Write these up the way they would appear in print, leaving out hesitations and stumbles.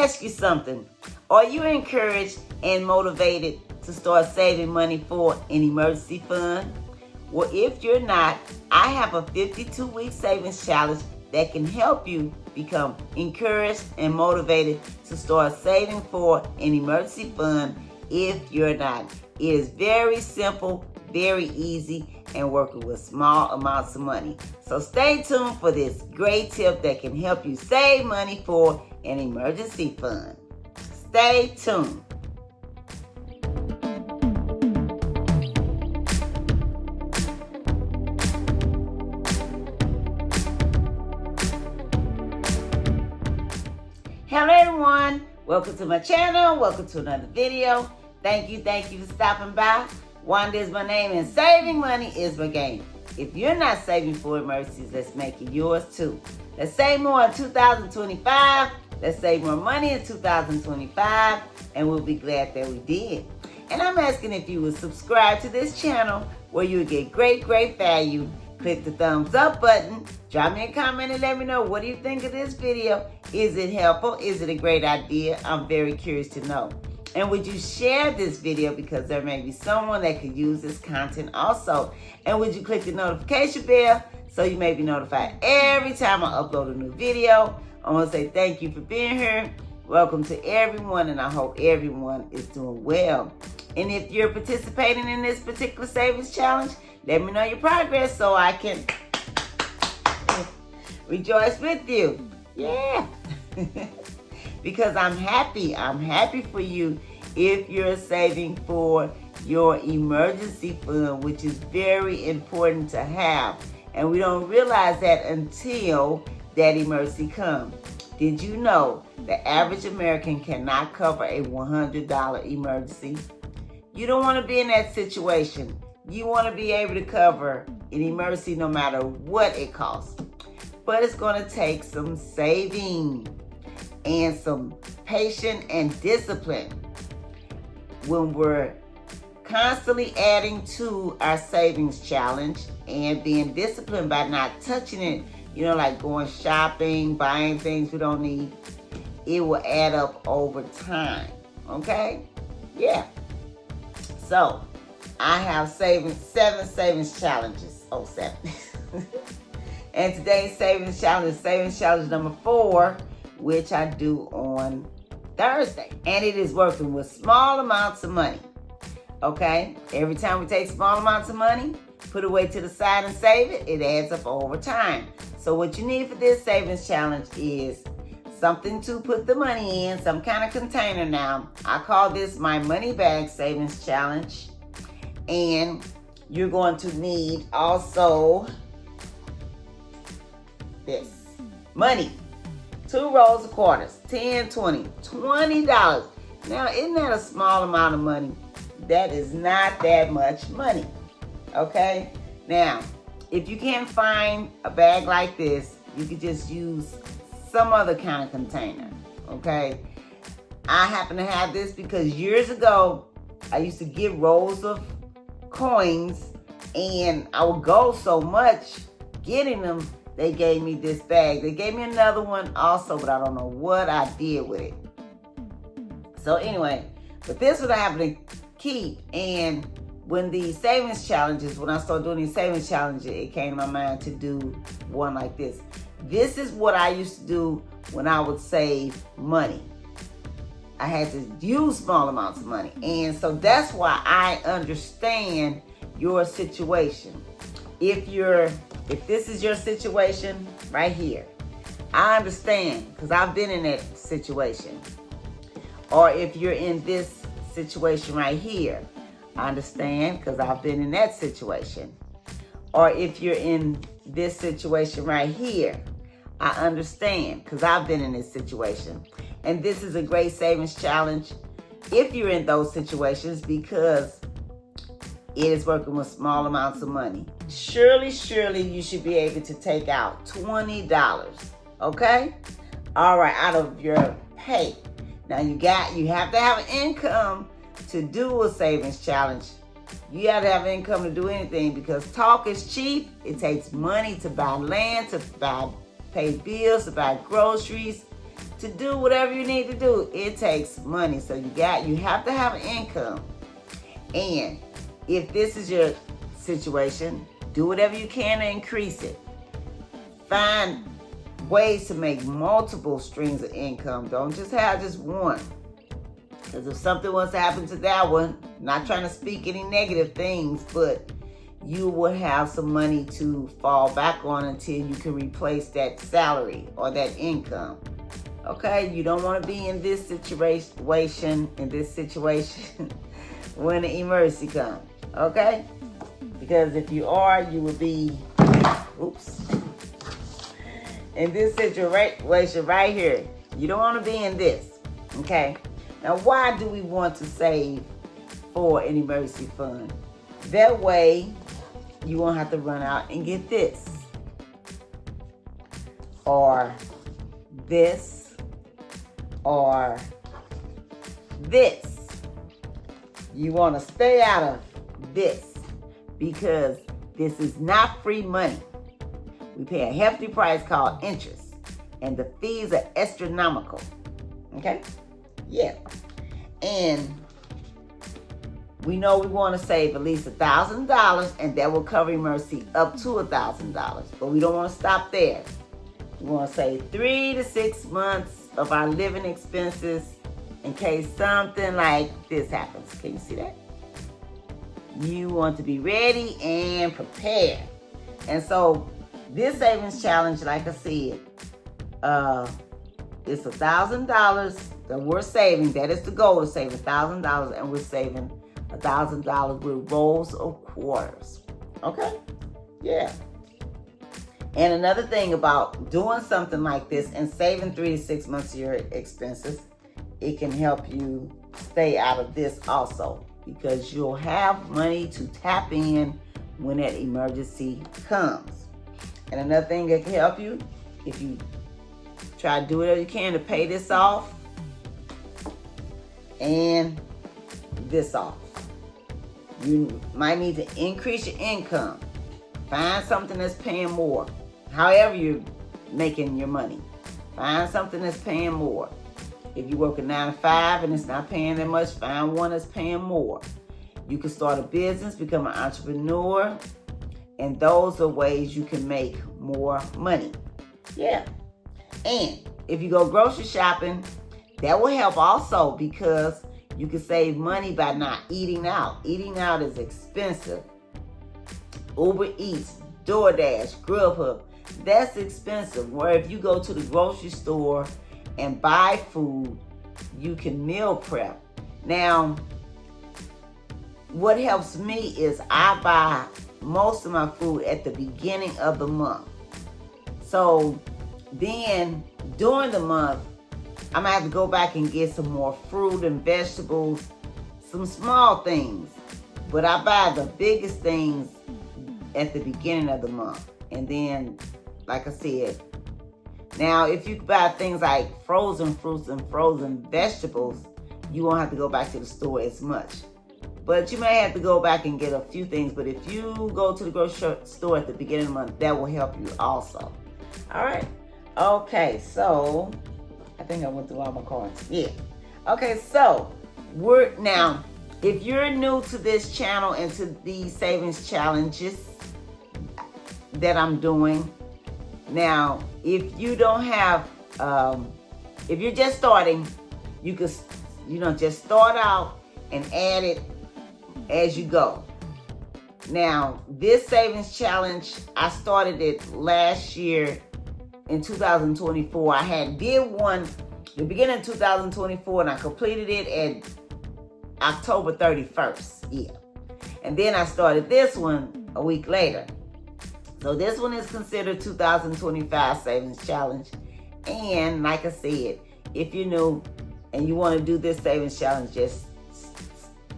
ask you something. Are you encouraged and motivated to start saving money for an emergency fund? Well, if you're not, I have a 52-week savings challenge that can help you become encouraged and motivated to start saving for an emergency fund if you're not. It is very simple, very easy, and working with small amounts of money. So stay tuned for this great tip that can help you save money for an emergency fund. Stay tuned. Hello everyone, welcome to my channel, welcome to another video. Thank you for stopping by. Wanda is my name and saving money is my game. If you're not saving for emergencies, let's make it yours too. Let's save more in 2025. Let's save more money in 2025, and we'll be glad that we did. And I'm asking if you would subscribe to this channel where you would get great value. Click the thumbs up button, drop me a comment and let me know, what do you think of this video? Is it helpful? Is it a great idea? I'm very curious to know. And would you share this video, because there may be someone that could use this content also. And would you click the notification bell so you may be notified every time I upload a new video. I want to say thank you for being here. Welcome to everyone, and I hope everyone is doing well. And if you're participating in this particular savings challenge, let me know your progress so I can rejoice with you. Yeah. Because I'm happy for you if you're saving for your emergency fund, which is very important to have. And we don't realize that until that emergency comes. Did you know the average American cannot cover a $100 emergency? You don't want to be in that situation. You want to be able to cover an emergency no matter what it costs. But it's going to take some saving and some patience and discipline. When we're constantly adding to our savings challenge and being disciplined by not touching it, like going shopping, buying things we don't need, it will add up over time. Okay? Yeah. So, I have seven savings challenges. Oh, 7. And today's savings challenge is number 4, which I do on Thursday. And it is working with small amounts of money. Okay? Every time we take small amounts of money, put it away to the side and save it, it adds up over time. So what you need for this savings challenge is something to put the money in, some kind of container now. I call this my money bag savings challenge. And you're going to need also this money. 2 rolls of quarters, 10, 20, $20. Now, isn't that a small amount of money? That is not that much money. Okay? Now, if you can't find a bag like this, you could just use some other kind of container. Okay? I happen to have this because years ago, I used to get rolls of coins, and I would go so much getting them, they gave me this bag. They gave me another one also, but I don't know what I did with it. So anyway, but this one I happen to keep. And when I started doing these savings challenges, it came to my mind to do one like this. This is what I used to do when I would save money. I had to use small amounts of money. And so that's why I understand your situation. If this is your situation right here, I understand, because I've been in that situation. Or if you're in this situation right here, I understand, because I've been in that situation. Or if you're in this situation right here, I understand, because I've been in this situation. And this is a great savings challenge if you're in those situations, because it is working with small amounts of money. Surely you should be able to take out $20, okay? All right, out of your pay. Now you have to have an income to do a savings challenge. You have to have income to do anything, because talk is cheap. It takes money to buy land, to pay bills, to buy groceries. to do whatever you need to do, it takes money. So you have to have an income. And if this is your situation, do whatever you can to increase it. Find ways to make multiple streams of income. Don't just have just one. Because if something was to happen to that one, not trying to speak any negative things, but you will have some money to fall back on until you can replace that salary or that income. Okay, you don't want to be in this situation, when the emergency comes. Okay, because if you are, you will be, in this situation right here. You don't want to be in this. Okay, now why do we want to save for an emergency fund? That way, you won't have to run out and get this or this or this. You want to stay out of this because this is not free money. We pay a hefty price called interest, and the fees are astronomical. Okay? Yeah. And we know we want to save at least $1,000, and that will cover emergency up to $1,000. But we don't want to stop there. We want to save 3 to 6 months of our living expenses in case something like this happens. Can you see that? You want to be ready and prepared. And so this savings challenge, like I said, it's $1,000 that we're saving. That is the goal, to save $1,000, and we're saving $1,000 with rolls of quarters. Okay? Yeah. And another thing about doing something like this and saving 3 to 6 months of your expenses, it can help you stay out of this also, because you'll have money to tap in when that emergency comes. And another thing that can help you, if you try to do whatever you can to pay this off and this off. You might need to increase your income. Find something that's paying more. However you're making your money, find something that's paying more. If you work a 9 to 5 and it's not paying that much, find one that's paying more. You can start a business, become an entrepreneur, and those are ways you can make more money. Yeah. And if you go grocery shopping, that will help also, because you can save money by not eating out. Eating out is expensive. Uber Eats, DoorDash, Grubhub, that's expensive. Where if you go to the grocery store and buy food, you can meal prep. Now, what helps me is I buy most of my food at the beginning of the month. So then during the month, I'm gonna have to go back and get some more fruit and vegetables, some small things. But I buy the biggest things at the beginning of the month. And then, like I said, now if you buy things like frozen fruits and frozen vegetables, you won't have to go back to the store as much. But you may have to go back and get a few things. But if you go to the grocery store at the beginning of the month, that will help you also. All right. Okay, so I think I went through all my cards. Yeah. Okay, so now, if you're new to this channel and to these savings challenges that I'm doing, now, if you don't have, if you're just starting, you could, just start out and add it as you go. Now, this savings challenge, I started it last year in 2024. I did one the beginning of 2024, and I completed it at October 31st. Yeah. And then I started this one a week later. So this one is considered 2025 Savings Challenge. And like I said, if you're new and you want to do this Savings Challenge, just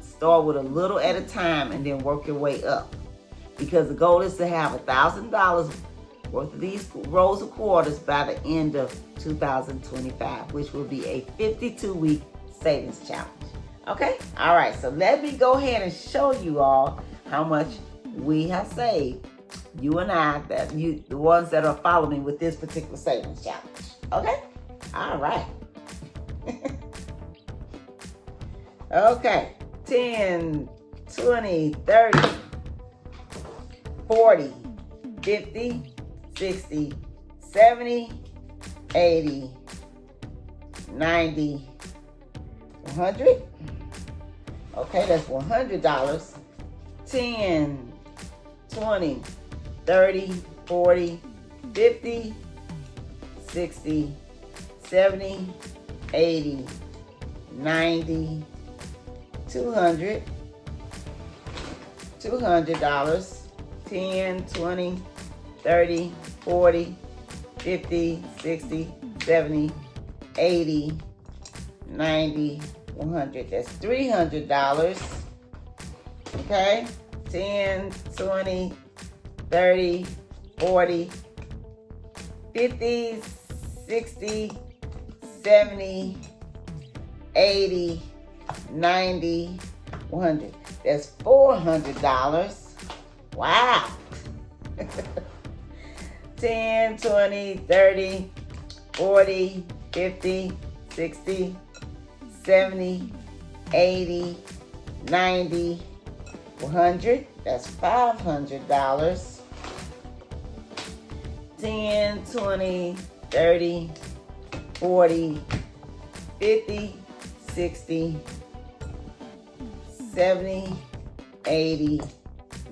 start with a little at a time and then work your way up. Because the goal is to have $1,000 worth of these rolls of quarters by the end of 2025, which will be a 52-week savings challenge. Okay? All right, so let me go ahead and show you all how much we have saved. You and I, the ones that are following me with this particular savings challenge. Okay? All right. Okay. 10, 20, 30, 40, 50, 60, 70, 80, 90, 100. Okay, that's $100. 10, 20, 30, 40, 50, 60, 70, 80, 90, 200. $200. 10, 20, 30, 40, 50, 60, 70, 80, 90, 100. That's $300. Okay? 10, 20, 30, 40, 50, 60, 70, 80, 90, 100. That's $400. Wow. 10, 20, 30, 40, 50, 60, 70, 80, 90, 100. That's $500. 10, 20, 30, 40, 50, 60, 70, 80,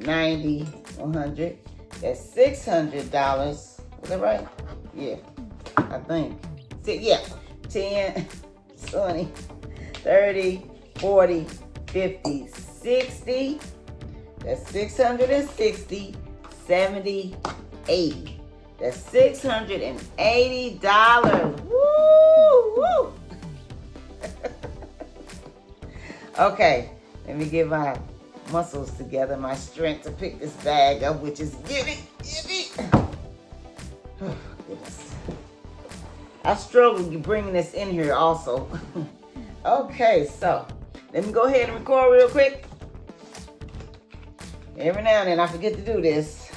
90, 100. That's $600. Is that right? Yeah, I think. Yeah. 10, 20, 30, 40, 50, 60. That's 660, 70, 80. That's $680. Woo! Woo! Okay, let me get my muscles together, my strength to pick this bag up, which is giddy. Oh, goodness. I struggle bringing this in here also. Okay, so let me go ahead and record real quick. Every now and then I forget to do this.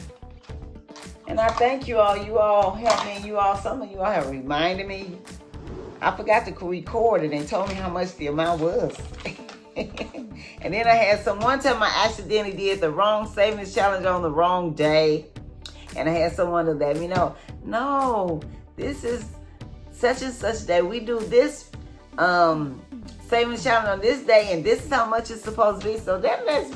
And I thank you all. You all helped me. Some of you all have reminded me. I forgot to record it and told me how much the amount was. And then I had one time I accidentally did the wrong savings challenge on the wrong day. And I had someone to let me know, no, this is such and such day. We do this savings challenge on this day, and this is how much it's supposed to be. So that makes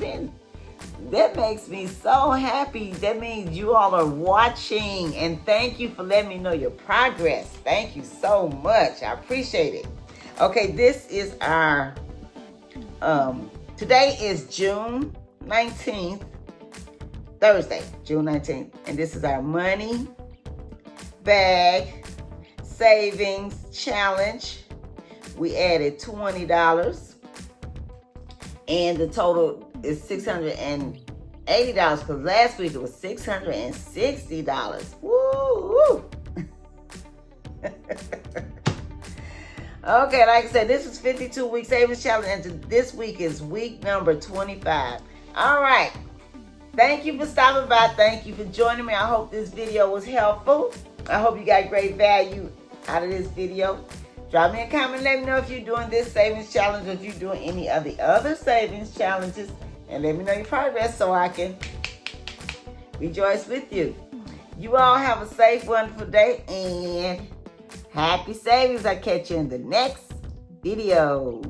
me so happy. That means you all are watching, and thank you for letting me know your progress. Thank you so much. I appreciate it. Okay, this is our today is June 19th, Thursday, June 19th, and this is our money bag savings challenge. We added $20, and the total is $680 because last week it was $660. Woo! Okay, like I said, this is 52-week savings challenge, and this week is week number 25. All right. Thank you for stopping by. Thank you for joining me. I hope this video was helpful. I hope you got great value out of this video. Drop me a comment. Let me know if you're doing this savings challenge or if you're doing any of the other savings challenges. And let me know your progress so I can rejoice with you. You all have a safe, wonderful day, and happy savings. I'll catch you in the next video.